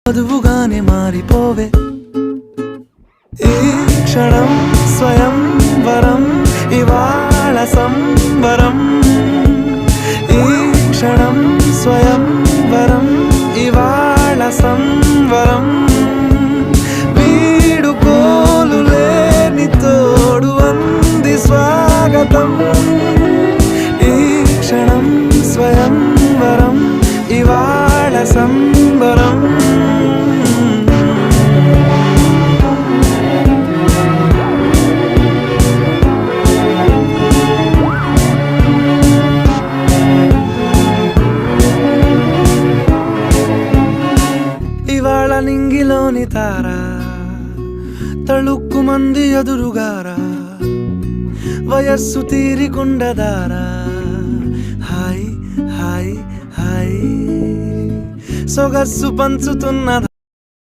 చదువుగానే మారిపోవే ఈ క్షణం స్వయం వరం ఇవాళ సంబరం ఈ క్షణం స్వయం వరం ఇవాళ సంవరం వీడుకోలు లేని తోడు అంది స్వాగతం ఈ క్షణం స్వయం వరం ఇవాళ సంబరం ఇవాళ నింగిలోని తారా తళుక్కు మంది ఎదురుగారా వయస్సు తీరికుండదారా హాయ్ హాయ్ హాయ్ సొగస్సు పంచుతున్న